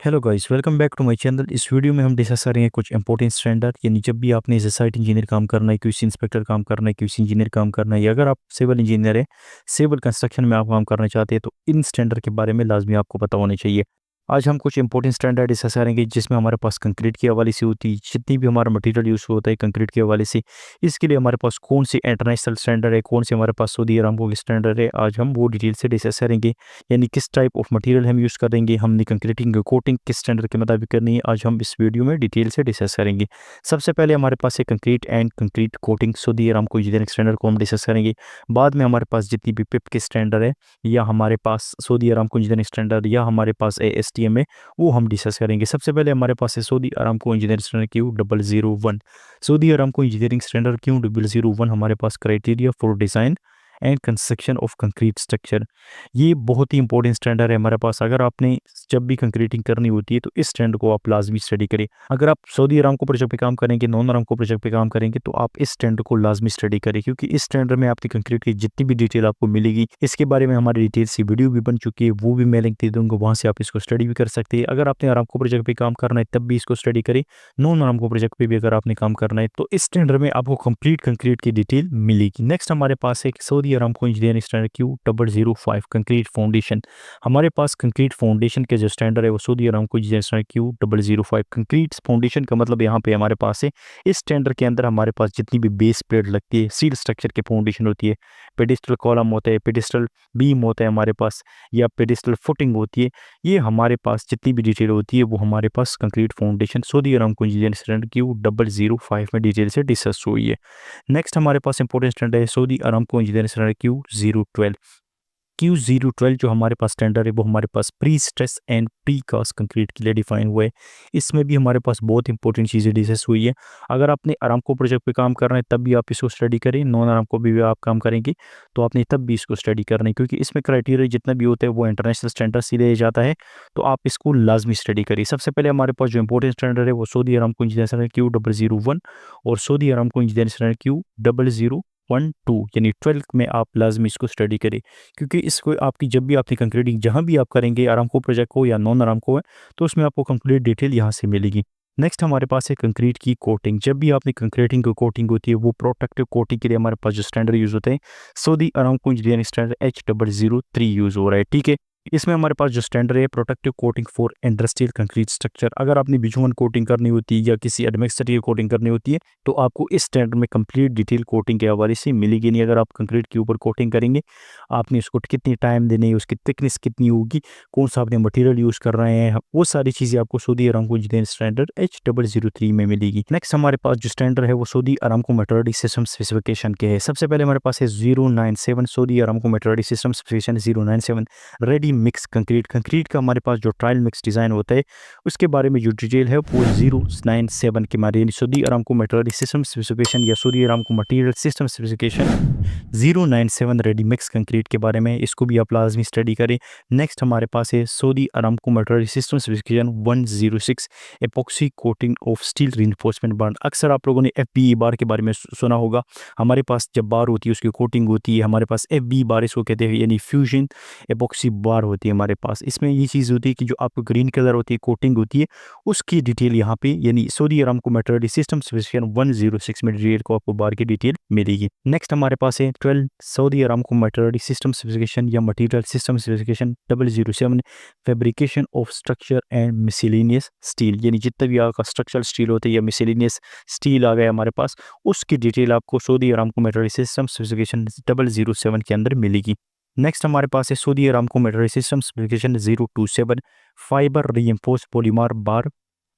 Hello guys, welcome back to my channel. इस video में हम डिस्कस करेंगे कुछ इंपॉर्टेंट स्टैंडर्ड, यानी जब भी आपने एज ए साइट इंजीनियर काम करना है, क्यूसी इंस्पेक्टर काम करना है, क्यूसी इंजीनियर काम करना है, या अगर आप सिविल इंजीनियर है, सिविल कंस्ट्रक्शन में आप काम करना चाहते हैं, तो इन स्टैंडर्ड के बारे में लाजमी आपको पता होना चाहिए। आज हम कुछ इंपॉर्टेंट स्टैंडर्ड डिस्कस करेंगे जिसमें हमारे पास कंक्रीट के हवाले से होती है, जितनी भी हमारा मटेरियल यूज़ होता है कंक्रीट के हवाले से, इसके लिए हमारे पास कौन सी इंटरनेशनल स्टैंडर्ड है, कौन से हमारे पास सऊदी अरामको की स्टैंडर्ड है, आज हम वो डिटेल से डिस्कस करेंगे। यानी किस टाइप ऑफ मटेरियल हम यूज़ करेंगे, हमने कंक्रीटिंग कोटिंग किस स्टैंडर्ड के मुताबिक करनी है, आज हम इस वीडियो में डिटेल से डिस्कस करेंगे। सबसे पहले हमारे पास है concrete and concrete coating Saudi Aramco engineering standard को हम डिस्कस करेंगे। बाद में हमारे पास जितनी भी पिप के स्टैंडर्ड है, या हमारे पास सऊदी अरामको इंजीनियरिंग स्टैंडर्ड, या हमारे पास ASTM है, वो हम डिस्कस करेंगे। सबसे पहले हमारे पास है Saudi Aramco engineering standard Q001। Saudi Aramco engineering standard Q001 हमारे पास criteria for design and construction of concrete structure, ये बहुत ही इंपॉर्टेंट स्टैंडर्ड है हमारे पास। अगर आपने जब भी कंक्रीटिंग करनी होती है तो इस स्टैंडर्ड को आप लाजमी स्टडी करें। अगर आप सऊदी अरामको प्रोजेक्ट पे काम करेंगे, नॉन अरामको प्रोजेक्ट पे काम करेंगे, तो आप इस स्टैंडर्ड को लाजमी स्टडी करें, क्योंकि इस स्टैंडर्ड में आपकी कंक्रीट की जितनी भी डिटेल आपको मिलेगी, इसके बारे में हमारी डिटेल सी वीडियो भी बन चुकी है, वो भी मैं लिंक दे दूंगा, वहाँ से आप इसको स्टडी भी कर सकते हैं। अगर आपने अरामको प्रोजेक्ट पे काम करना है तब भी इसको स्टडी करें, नॉन अरामको प्रोजेक्ट पे भी अगर आपने काम करना है तो इस स्टैंडर्ड में आपको कंप्लीट कंक्रीट की डिटेल मिलेगी। नेक्स्ट हमारे पास है Saudi Aramco engineering standard Q005 concrete foundation. हमारे पास कंक्रीट फाउंडेशन के जो स्टैंडर्ड है वो Saudi Aramco engineering standard Q005 concrete foundation का मतलब यहाँ पे हमारे पास है, इस स्टैंडर्ड के अंदर हमारे पास जितनी भी बेस प्लेट लगती है, स्टील स्ट्रक्चर की फाउंडेशन होती है, पेडिस्टल कॉलम होता है, पेडिस्टल बीम होता है हमारे पास, या पेडिस्टल फुटिंग होती है, ये हमारे पास जितनी भी डिटेल होती है वो हमारे पास concrete foundation Saudi Aramco engineering standard Q005 में डिटेल से डिस्कस हुई है। नेक्स्ट हमारे पास इंपॉर्टेंट स्टैंडर्ड है Saudi Aramco engineering standard Q012 जो हमारे पास स्टैंडर्ड है वो हमारे पास prestress and precast concrete के लिए डिफाइन हुआ है। इसमें भी हमारे पास बहुत इंपॉर्टेंट चीज़ें डिस्कस हुई है। अगर आपने अरामको प्रोजेक्ट पे काम कर रहे हैं तब भी आप इसको स्टडी करें, नॉन अरामको भी आप काम करेंगे तो आपने तब भी इसको स्टडी करना है, क्योंकि इसमें क्राइटेरिया जितना भी होता है वो इंटरनेशनल स्टैंडर्ड से लिया जाता है, तो आप इसको लाजमी स्टडी करिए। सबसे पहले हमारे पास जो इंपॉर्टेंट स्टैंडर्ड है वो Saudi Aramco engineering standard Q001 और Saudi Aramco engineering standard Q0012 यानी 12 में आप लाजमी इसको स्टडी करें, क्योंकि इसको आपकी जब भी आपकी कंक्रीटिंग जहाँ भी आप करेंगे, अरामको प्रोजेक्ट हो या नॉन अरामको है, तो उसमें आपको कंप्लीट डिटेल यहाँ से मिलेगी। नेक्स्ट हमारे पास है कंक्रीट की कोटिंग। जब भी आपने कंक्रीटिंग की कोटिंग होती है वो प्रोटेक्टिव कोटिंग के लिए हमारे पास जो स्टैंडर्ड यूज़ होते हैं Saudi Aramco engineering standard H003 use हो रहा है, ठीक है। इसमें हमारे पास जो स्टैंडर्ड है protective coating for industrial concrete structure. अगर आपने बिजुअन कोटिंग करनी होती है या किसी एडमिक्सचर की कोटिंग करनी होती है तो आपको इस स्टैंडर्ड में कंप्लीट डिटेल कोटिंग के हवाले से मिलेगी नहीं। अगर आप कंक्रीट के ऊपर कोटिंग करेंगे, आपने उसको कितनी टाइम देनी है, उसकी थिकनेस कितनी होगी, कौन सा आपने मटेरियल यूज़ कर रहे हैं, वो सारी चीज़ें आपको Saudi Aramco engineering standard H003 में मिलेगी। नेक्स्ट हमारे पास जो स्टैंडर्ड है वो Saudi Aramco metrology system specification के है। सबसे पहले हमारे पास है 097 Saudi Aramco metrology system specification 097 ready mix concrete. Concrete का हमारे पास जो ट्रायल मिक्स डिज़ाइन होता है उसके बारे में जो डिटेल है वो 097 के मारे, यानी Saudi Aramco metrology system specification या Saudi Aramco material system specification 097 ready mix concrete के बारे में, इसको भी आप लाजमी स्टडी करें। नेक्स्ट हमारे पास है Saudi Aramco metrology system specification 106 epoxy coating of steel reinforcement bar. अक्सर आप लोगों ने FBE बार के बारे में सुना होगा। हमारे पास जब बार होती है उसकी कोटिंग होती है, हमारे पास FBE बार इसको कहते हैं, यानी फ्यूजन एपॉक्सी बार होती है हमारे पास। इसमें ये चीज़ होती है कि जो आपको ग्रीन कलर होती है कोटिंग होती है उसकी डिटेल यहाँ पे, यानी Saudi Aramco metrology system specification 106 में डिटेल को आपको बार की डिटेल मिलेगी। नेक्स्ट हमारे पास है 12 Saudi Aramco metrology system specification या material system specification 007 fabrication of structure and miscellaneous steel, यानी जितना भी आपका स्ट्रक्चरल स्टील होता है या मिसलेनियस स्टील आ गया हमारे पास, उसकी डिटेल आपको Saudi Aramco metrology system specification 007 के अंदर मिलेगी। नेक्स्ट हमारे पास है Saudi Aramco metrology system specification 027 fibre reinforced polymer bar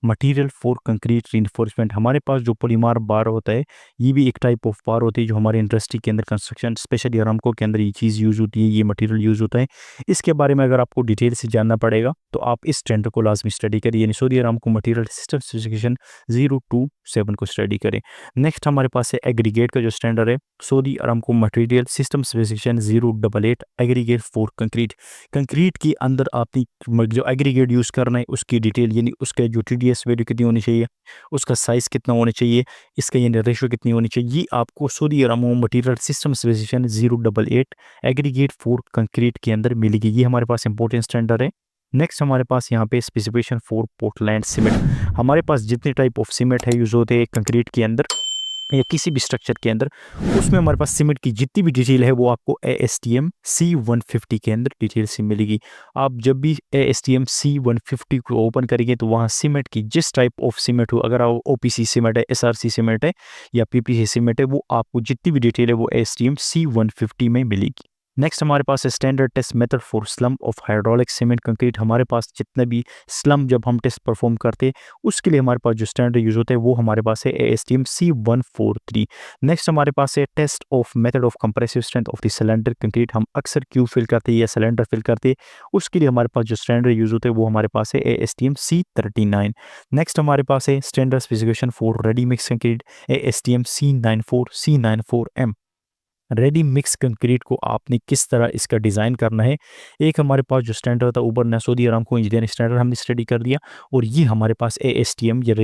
material for concrete reinforcement. हमारे पास जो पॉलीमर बार होता है ये भी एक टाइप ऑफ बार होती है जो हमारे इंडस्ट्री के अंदर कंस्ट्रक्शन स्पेशली अरामको के अंदर ये चीज़ यूज़ होती है, ये मटेरियल यूज़ होता है। इसके बारे में अगर आपको डिटेल से जानना पड़ेगा तो आप इस स्टैंडर्ड को लाजमी स्टडी करिए, यानी Saudi Aramco material system specification 027 को स्टडी करें। नेक्स्ट हमारे पास है एग्रीगेट का जो स्टैंडर्ड है Saudi Aramco material system specification 088 aggregate for concrete. Concrete के अंदर आपने जो एग्रीगेट यूज़ करना है उसकी डिटेल, यानी उसका जो TDS वैल्यू कितनी होनी चाहिए, उसका साइज़ कितना होना चाहिए, इसका यानी रेशो कितनी होनी चाहिए, ये आपको Saudi Aramco material system specification 088 aggregate for concrete के अंदर मिलेगी। ये हमारे पास इंपॉर्टेंट स्टैंडर्ड है। नेक्स्ट हमारे पास यहाँ पे स्पेसिफिकेशन फॉर पोर्टलैंड सीमेंट। हमारे पास जितने टाइप ऑफ सीमेंट है यूज़ होते हैं कंक्रीट के अंदर या किसी भी स्ट्रक्चर के अंदर, उसमें हमारे पास सीमेंट की जितनी भी डिटेल है वो आपको ASTM C150 के अंदर डिटेल से मिलेगी। आप जब भी ASTM C150 को ओपन करेंगे तो वहाँ सीमेंट की जिस टाइप ऑफ सीमेंट हो, अगर आप OPC सीमेंट है, SRC सीमेंट है या PPC सीमेंट है, वो आपको जितनी भी डिटेल है वो ASTM C150 में मिलेगी। नेक्स्ट हमारे पास है standard test method for slump of hydraulic cement concrete. हमारे पास जितने भी स्लम जब हम टेस्ट परफॉर्म करते हैं उसके लिए हमारे पास जो स्टैंडर्ड यूज होता है वो हमारे पास है ASTM C143। नेक्स्ट हमारे पास है test of method of compressive strength of the cylinder concrete. हम अक्सर क्यूब फिल करते हैं या सिलेंडर फिल करते हैं, उसके लिए हमारे पास जो स्टैंडर्ड यूज होता है वो हमारे पास है ASTM C39। नेक्स्ट हमारे पास है standard specification for ready mix concrete ASTM C94M। Ready mix concrete को आपने किस तरह इसका डिज़ाइन करना है, एक हमारे पास जो स्टैंडर्ड था ऊबर ने सऊदी अरामको इंजीनियरिंग स्टैंडर्ड हमने स्टडी कर दिया, और ये हमारे पास ASTM या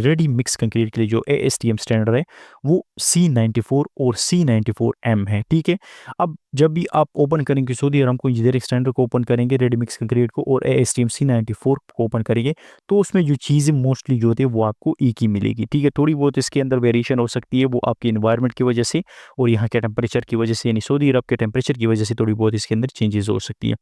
रेडी मिक्स कंक्रीट के लिए जो ASTM स्टैंडर्ड है वो C94 और C94M है। ठीक है, अब जब भी आप ओपन करेंगे सऊदी अरामको इंजीनियरिंग स्टैंडर्ड को ओपन करेंगे, रेडी मिक्स कंक्रीट को, और ASTM C94 को ओपन करेंगे, तो उसमें जो चीज़ें मोस्टली जो होती है वो आपको एक ही मिलेगी। ठीक है, थोड़ी बहुत इसके अंदर वेरिएशन हो सकती है, वो आपकी इन्वायरमेंट की वजह से और यहाँ के टेम्परेचर की वजह से, यानी सऊदी अरब के टेम्परेचर की वजह से थोड़ी बहुत इसके अंदर चेंजेस हो सकती है।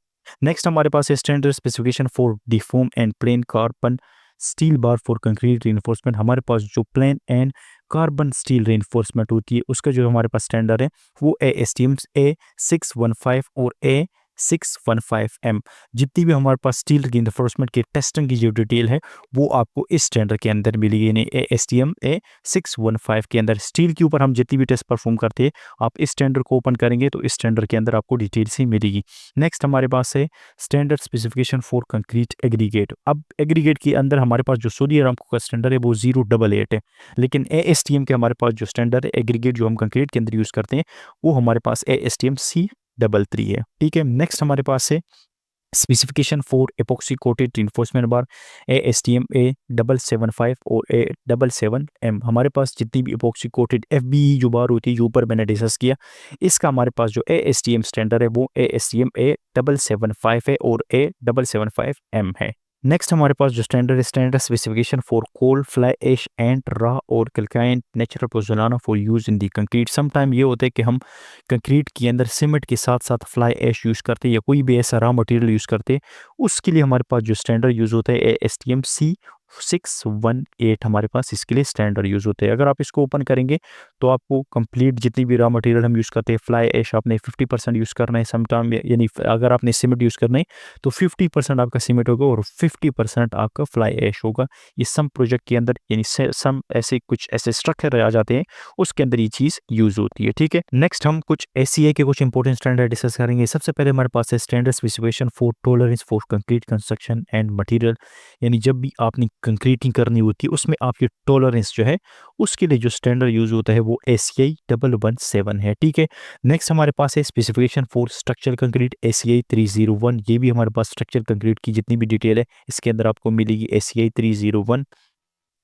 नेक्स्ट हमारे पास है standard specification for deformed and plain carbon steel bar for concrete reinforcement. हमारे पास जो plain and carbon steel reinforcement होती है उसका जो हमारे पास स्टैंडर्ड है वो ASTM A615 और A615M। जितनी भी हमारे पास स्टील रीइंफोर्समेंट के टेस्टिंग की जो डिटेल है वो आपको इस स्टैंडर्ड के अंदर मिलेगी, यानी ASTM A615 के अंदर। स्टील के ऊपर हम जितनी भी टेस्ट परफॉर्म करते हैं, आप इस स्टैंडर्ड को ओपन करेंगे तो इस स्टैंडर्ड के अंदर आपको डिटेल से मिलेगी। नेक्स्ट हमारे पास है standard specification for concrete aggregate. अब एग्रीगेट के अंदर हमारे पास जो सऊदी अरामको का स्टैंडर्ड है वो 088 है, लेकिन ASTM के हमारे पास जो स्टैंडर्ड है एग्रीगेट जो हम कंक्रीट के अंदर यूज़ करते हैं वो हमारे पास ASTM C33 है। ठीक है, नेक्स्ट हमारे पास है specification for epoxy coated reinforcement bar ASTM A775 और A77M। हमारे पास जितनी भी एपॉक्सी कोटेड FBE जो बार होती है, जो ऊपर मैंने डिस्कस किया, इसका हमारे पास जो ASTM स्टैंडर्ड है वो ASTM A775 है और A775M है। नेक्स्ट हमारे पास जो standard specification for coal fly ash and raw or calcined natural pozzolana for use in the concrete. Sometime ये होता है कि हम कंक्रीट के अंदर सीमेंट के साथ साथ फ्लाई ऐश यूज़ करते हैं या कोई भी ऐसा रॉ मटेरियल यूज़ करते हैं, उसके लिए हमारे पास जो स्टैंडर्ड यूज़ होता है ASTM C618 हमारे पास इसके लिए स्टैंडर्ड यूज़ होते हैं। अगर आप इसको ओपन करेंगे तो आपको कंप्लीट जितनी भी रॉ मटेरियल हम यूज़ करते हैं, फ्लाई ऐश आपने 50% यूज़ करना है समटाइम, यानी अगर आपने सीमेंट यूज़ करना है तो 50% आपका सीमेंट होगा और 50% आपका फ्लाई ऐश होगा। ये सम प्रोजेक्ट के अंदर, यानी सम ऐसे कुछ ऐसे स्ट्रक्चर आ जाते हैं उसके अंदर ये चीज़ यूज़ होती है। ठीक है, नेक्स्ट हम कुछ ACA के कुछ इंपॉर्टेंट स्टैंडर्ड डिस्कस करेंगे। सबसे पहले हमारे पास है standard specification for tolerance for concrete construction and material, यानी जब भी आपने कंक्रीटिंग करनी होती है उसमें आपकी टॉलरेंस जो है उसके लिए जो स्टैंडर्ड यूज़ होता है वो ACI 117 है। ठीक है, नेक्स्ट हमारे पास है specification for structural concrete ACI 301। ये भी हमारे पास स्ट्रक्चरल कंक्रीट की जितनी भी डिटेल है इसके अंदर आपको मिलेगी ACI 301।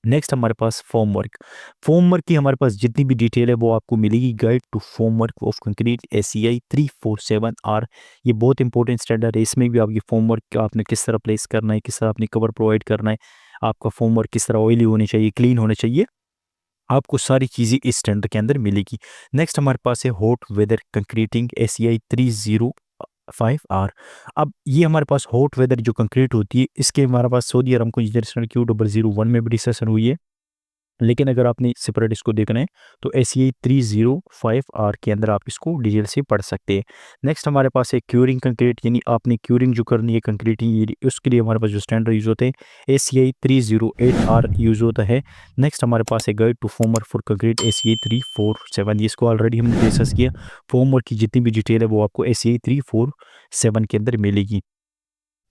नेक्स्ट हमारे पास फॉर्मवर्क की हमारे पास जितनी भी डिटेल है वो आपको मिलेगी guide to formwork of concrete ACI 347R। ये बहुत इंपॉर्टेंट स्टैंडर्ड है, इसमें भी आपकी फॉर्मवर्क आपने किस तरह प्लेस करना है, किस तरह आपने कवर प्रोवाइड करना है, आपका फॉर्मवर्क किस तरह ऑयली होनी चाहिए, क्लीन होना चाहिए, आपको सारी चीज़ें इस स्टैंडर्ड के अंदर मिलेगी। नेक्स्ट हमारे पास है hot weather concreting ACI 305R। अब ये हमारे पास हॉट वेदर जो कंक्रीट होती है इसके हमारे पास सऊदी अरब को इंजीनियर स्टैंडर्ड Q001 में भी डिस्कशन हुई है, लेकिन अगर आपने सेपरेट इसको देखना है तो ACI 305R के अंदर आप इसको डिटेल से पढ़ सकते हैं। नेक्स्ट हमारे पास है क्यूरिंग कंक्रीट, यानी आपने क्यूरिंग जो करनी है कंक्रीटिंग, उसके लिए हमारे पास जो स्टैंडर्ड यूज़ होते हैं ACI 308R यूज़ होता है। नेक्स्ट हमारे पास है guide to formwork for concrete ACI 347, इसको ऑलरेडी हमने डिस्कस किया। फॉर्मवर्क की जितनी भी डिटेल है वो आपको ACI 347 के अंदर मिलेगी।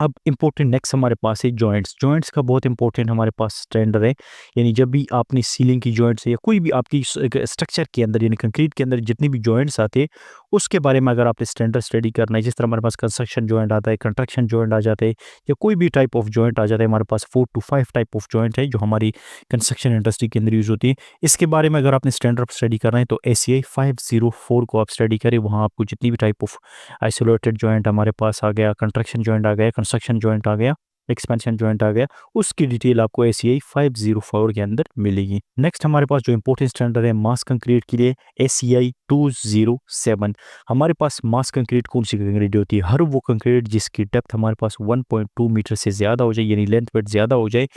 अब इम्पोर्टेंट नेक्स्ट हमारे पास है जॉइंट्स का बहुत इंपॉर्टेंट हमारे पास स्टैंडर्ड है, यानी जब भी आपने सीलिंग की जॉइंट्स या कोई भी आपकी स्ट्रक्चर के अंदर यानी कंक्रीट के अंदर जितनी भी जॉइंट्स आते हैं उसके बारे में अगर आपने स्टैंडर्ड स्टडी करना है, जिस तरह हमारे पास कंस्ट्रक्शन जॉइंट आता है, कंस्ट्रक्शन जॉइंट आ जाते हैं या कोई भी टाइप ऑफ जॉइंट आ जाता है, हमारे पास 4 टू 5 टाइप ऑफ जॉइंट है जो हमारी कंस्ट्रक्शन इंडस्ट्री के अंदर यूज़ होती है। इसके बारे में अगर आपने स्टैंडर्ड स्टडी करना है तो एसीआई 504 को आप स्टडी करें, वहाँ आपको जितनी भी टाइप ऑफ आइसोलेटेड जॉइंट हमारे पास आ गया, कंस्ट्रक्शन जॉइंट आ गया, कंस्ट्रक्शन जॉइंट आ गया, एक्सपेंशन जॉइंट आ गया, उसकी डिटेल आपको एसीआई 504 के अंदर मिलेगी। नेक्स्ट हमारे पास जो इंपॉर्टेंट स्टैंडर्ड है मास कंक्रीट के लिए, एसीआई 207। हमारे पास मास कंक्रीट कौन सी कंक्रीट होती है? हर वो कंक्रीट जिसकी डेप्थ हमारे पास 1.2 मीटर से ज़्यादा हो जाए, यानी लेंथ वेट ज़्यादा हो जाए,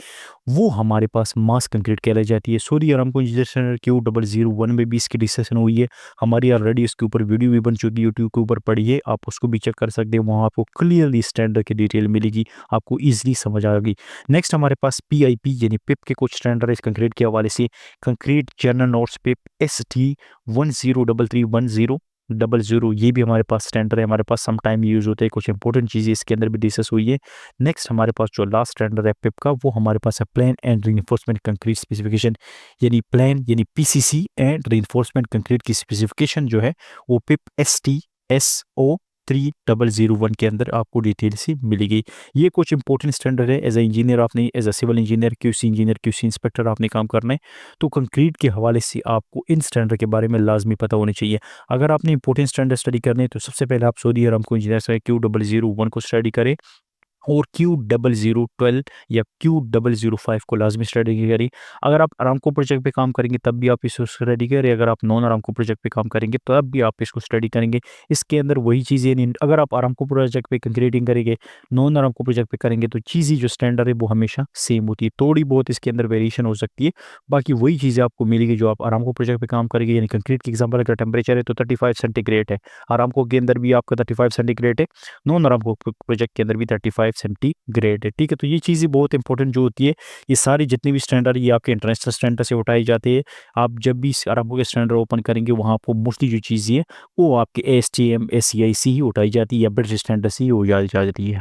वो हमारे पास मास कंक्रीट कहलाई जाती है। Sorry Aramco engineer standard Q001 में भी इसकी डिस्कशन हुई है, हमारी ऑलरेडी इसके ऊपर वीडियो भी बन चुकी है, यूट्यूब के ऊपर पढ़िए, आप उसको भी चेक कर सकते हैं, वहाँ आपको क्लियरली स्टैंडर्ड की डिटेल मिलेगी, आपको ईजिली समझ आएगी। नेक्स्ट हमारे पास PIP यानी पिप के कुछ स्टैंडर्ड है इस कंक्रीट के हवाले से। कंक्रीट जनरल नोट्स पिप ST 10331000, ये भी हमारे पास स्टैंडर्ड है, हमारे पास सम टाइम यूज़ होते हैं, कुछ इंपॉर्टेंट चीज़ें इसके अंदर भी डिस्कस हुई है। नेक्स्ट हमारे पास जो लास्ट स्टैंडर्ड है पिप का, वो हमारे पास है plan and reinforcement concrete specification, यानी प्लान यानी PCC एंड रीइंफोर्समेंट कंक्रीट की स्पेसिफिकेशन जो है वो पिप STSO 3001 के अंदर आपको डिटेल से मिलेगी। ये कुछ इंपॉर्टेंट स्टैंडर्ड है। एज ए इंजीनियर आपने, as a civil engineer, QC engineer, QC inspector आपने काम करना है, तो कंक्रीट के हवाले से आपको इन स्टैंडर्ड के बारे में लाजमी पता होनी चाहिए। अगर आपने इंपॉर्टेंट स्टैंडर्ड स्टडी करने हैं तो सबसे पहले आप सऊदी अरामको इंजीनियर से Q001 को स्टडी करें और Q0012 या Q005 को लाजमी स्टडी करें। अगर आप अरामको प्रोजेक्ट पे काम करेंगे तब भी आप इसको स्टडी करें, अगर आप नॉन अरामको प्रोजेक्ट पे काम करेंगे तब भी आप इसको स्टडी करेंगे। इसके अंदर वही चीज़ें नहीं, अगर आप अरामको प्रोजेक्ट पे कंक्रीटिंग करेंगे, नॉन अरामको प्रोजेक्ट पे करेंगे तो चीज़ें जो स्टैंडर्ड है वो हमेशा सेम होती है, थोड़ी बहुत इसके अंदर वेरिएशन हो सकती है, बाकी वही चीज़ें आपको मिलेगी जो आप अरामको प्रोजेक्ट पे काम करेंगे। यानी कंक्रीट की एग्जाम्पल अगर टेम्परेचर है तो 35 सेंटीग्रेड है, अरामको के अंदर भी आपका 35 सेंटीग्रेड है, नॉन अरामको प्रोजेक्ट के अंदर भी 35 सेंटीग्रेड है। ठीक है, तो ये चीज़ें बहुत इंपॉर्टेंट जो होती है, ये सारी जितनी भी स्टैंडर्ड ये आपके इंटरनेशनल स्टैंडर्ड से उठाई जाती है। आप जब भी अरामको के स्टैंडर्ड ओपन करेंगे वहाँ आपको मोस्टली जो चीज़ें हैं वो आपके ASTM ACIC ही उठाई जाती है या ब्रिटिश स्टैंडर्ड से ही हो जाती है।